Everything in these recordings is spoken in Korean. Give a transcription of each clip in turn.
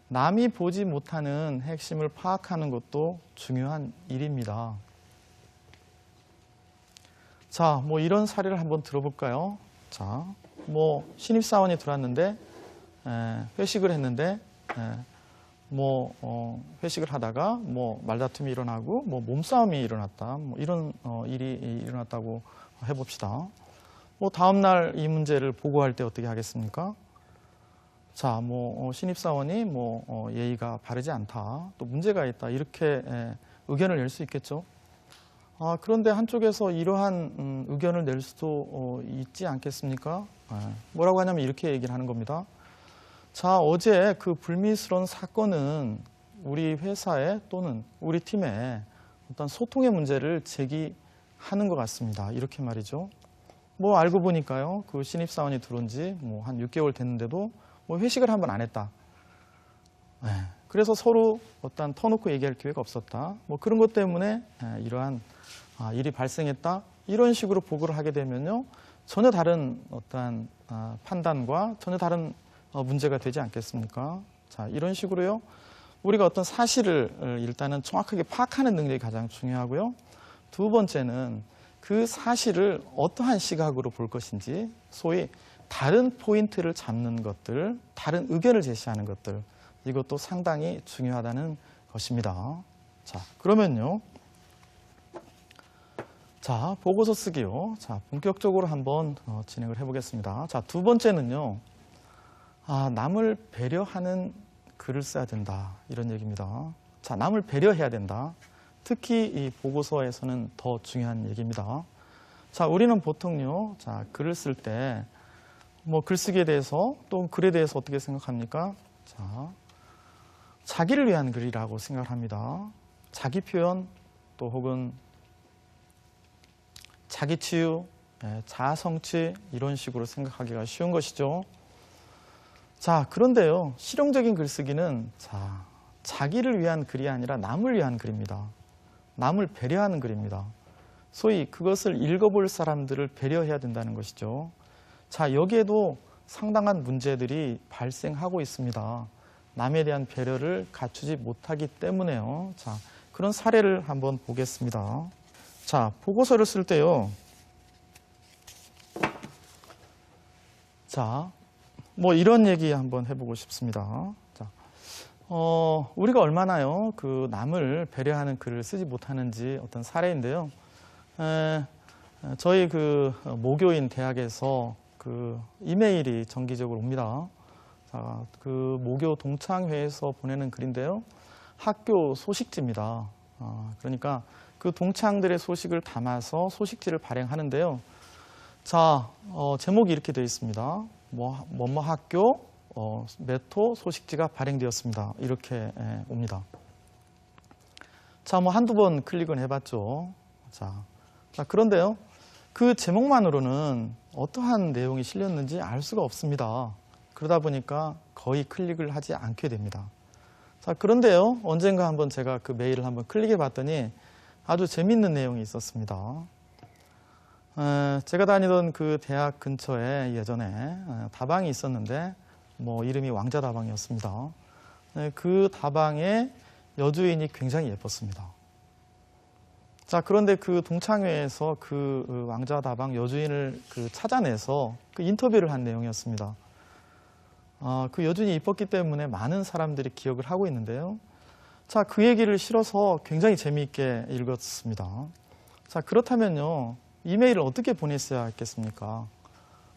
남이 보지 못하는 핵심을 파악하는 것도 중요한 일입니다. 자, 뭐 이런 사례를 한번 들어볼까요? 자, 뭐 신입사원이 들어왔는데 회식을 했는데 회식을 하다가 뭐 말다툼이 일어나고 뭐 몸싸움이 일어났다. 뭐 이런 일이 일어났다고 해봅시다. 뭐 다음 날 이 문제를 보고할 때 어떻게 하겠습니까? 자, 뭐 신입사원이 예의가 바르지 않다, 또 문제가 있다, 이렇게 의견을 낼 수 있겠죠. 그런데 한쪽에서 이러한 의견을 낼 수도 있지 않겠습니까? 뭐라고 하냐면 이렇게 얘기를 하는 겁니다. 자, 어제 그 불미스러운 사건은 우리 회사에 또는 우리 팀에 어떤 소통의 문제를 제기하는 것 같습니다. 이렇게 말이죠. 뭐 알고 보니까요, 그 신입사원이 들어온 지 뭐 한 6개월 됐는데도 뭐 회식을 한 번 안 했다. 그래서 서로 어떤 터놓고 얘기할 기회가 없었다. 뭐 그런 것 때문에 이러한 일이 발생했다. 이런 식으로 보고를 하게 되면요, 전혀 다른 어떤 판단과 전혀 다른 문제가 되지 않겠습니까? 자, 이런 식으로요, 우리가 어떤 사실을 일단은 정확하게 파악하는 능력이 가장 중요하고요. 두 번째는 그 사실을 어떠한 시각으로 볼 것인지, 소위 다른 포인트를 잡는 것들, 다른 의견을 제시하는 것들, 이것도 상당히 중요하다는 것입니다. 자, 그러면요. 자, 보고서 쓰기요. 자, 본격적으로 한번 진행을 해보겠습니다. 자, 두 번째는요. 남을 배려하는 글을 써야 된다, 이런 얘기입니다. 자, 남을 배려해야 된다. 특히 이 보고서에서는 더 중요한 얘기입니다. 자, 우리는 보통요, 자, 글을 쓸 때 뭐 글쓰기에 대해서 또 글에 대해서 어떻게 생각합니까? 자, 자기를 위한 글이라고 생각을 합니다. 자기 표현, 또 혹은 자기 치유, 자아 성취, 이런 식으로 생각하기가 쉬운 것이죠. 자, 그런데요, 실용적인 글쓰기는 자기를 위한 글이 아니라 남을 위한 글입니다. 남을 배려하는 글입니다. 소위 그것을 읽어볼 사람들을 배려해야 된다는 것이죠. 자, 여기에도 상당한 문제들이 발생하고 있습니다. 남에 대한 배려를 갖추지 못하기 때문에요. 자, 그런 사례를 한번 보겠습니다. 자, 보고서를 쓸 때요. 자, 뭐 이런 얘기 한번 해보고 싶습니다. 자, 우리가 얼마나요, 그 남을 배려하는 글을 쓰지 못하는지 어떤 사례인데요. 저희 그 모교인 대학에서 그 이메일이 정기적으로 옵니다. 자, 그 모교 동창회에서 보내는 글인데요. 학교 소식지입니다. 그러니까 그 동창들의 소식을 담아서 소식지를 발행하는데요. 자, 제목이 이렇게 되어 있습니다. 뭐뭐 학교 몇 호 소식지가 발행되었습니다. 이렇게 옵니다. 자, 뭐 한두 번 클릭은 해봤죠. 자, 그런데요, 그 제목만으로는 어떠한 내용이 실렸는지 알 수가 없습니다. 그러다 보니까 거의 클릭을 하지 않게 됩니다. 자, 그런데요, 언젠가 한번 제가 그 메일을 한번 클릭해 봤더니 아주 재밌는 내용이 있었습니다. 제가 다니던 그 대학 근처에 예전에 다방이 있었는데 뭐 이름이 왕자다방이었습니다. 그 다방의 여주인이 굉장히 예뻤습니다. 자, 그런데 그 동창회에서 그 왕자다방 여주인을 찾아내서 그 인터뷰를 한 내용이었습니다. 그 여주인이 이뻤기 때문에 많은 사람들이 기억을 하고 있는데요. 자, 그 얘기를 실어서 굉장히 재미있게 읽었습니다. 자, 그렇다면요, 이메일을 어떻게 보냈어야 했겠습니까?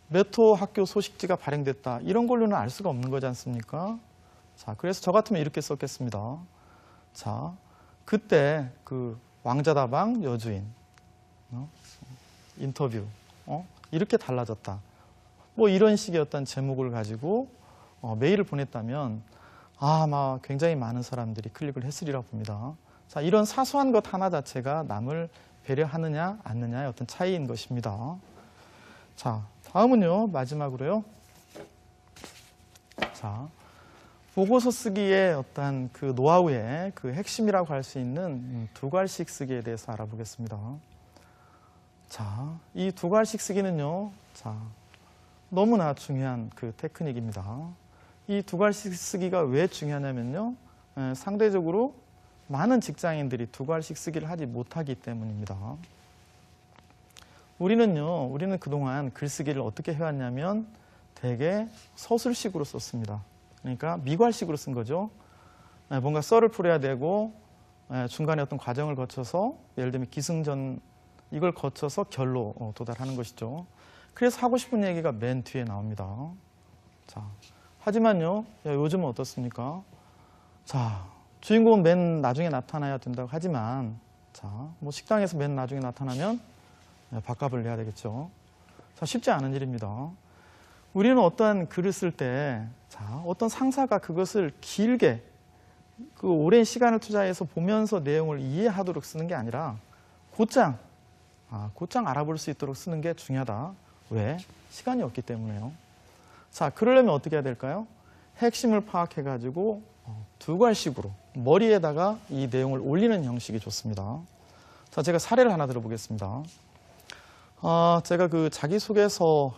몇 호 학교 소식지가 발행됐다, 이런 걸로는 알 수가 없는 거지 않습니까? 자, 그래서 저 같으면 이렇게 썼겠습니다. 자, 그때 그 왕자다방 여주인 인터뷰 이렇게 달라졌다, 뭐 이런 식의 어떤 제목을 가지고 메일을 보냈다면 아마 굉장히 많은 사람들이 클릭을 했으리라 봅니다. 자, 이런 사소한 것 하나 자체가 남을 배려하느냐 않느냐의 어떤 차이인 것입니다. 자, 다음은요, 마지막으로요. 자, 보고서 쓰기의 어떤 그 노하우의 그 핵심이라고 할 수 있는 두 갈씩 쓰기에 대해서 알아보겠습니다. 자, 이 두 갈씩 쓰기는요, 자, 너무나 중요한 그 테크닉입니다. 이 두 글씩 쓰기가 왜 중요하냐면요. 상대적으로 많은 직장인들이 두 글씩 쓰기를 하지 못하기 때문입니다. 우리는 그동안 글쓰기를 어떻게 해왔냐면 대개 서술식으로 썼습니다. 그러니까 미괄식으로 쓴 거죠. 뭔가 썰을 풀어야 되고 중간에 어떤 과정을 거쳐서 예를 들면 기승전 이걸 거쳐서 결로 도달하는 것이죠. 그래서 하고 싶은 얘기가 맨 뒤에 나옵니다. 자, 하지만요, 요즘은 어떻습니까? 자, 주인공은 맨 나중에 나타나야 된다고 하지만, 자, 뭐 식당에서 맨 나중에 나타나면 밥값을 내야 되겠죠. 자, 쉽지 않은 일입니다. 우리는 어떠한 글을 쓸 때, 자, 어떤 상사가 그것을 길게 그 오랜 시간을 투자해서 보면서 내용을 이해하도록 쓰는 게 아니라 곧장 알아볼 수 있도록 쓰는 게 중요하다. 왜? 시간이 없기 때문에요. 자, 그러려면 어떻게 해야 될까요? 핵심을 파악해가지고 두 글씩으로 머리에다가 이 내용을 올리는 형식이 좋습니다. 자, 제가 사례를 하나 들어보겠습니다. 제가 그 자기소개서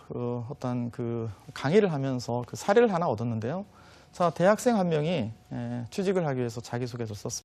어떤 그 강의를 하면서 그 사례를 하나 얻었는데요. 자, 대학생 한 명이 취직을 하기 위해서 자기소개서를 썼습니다.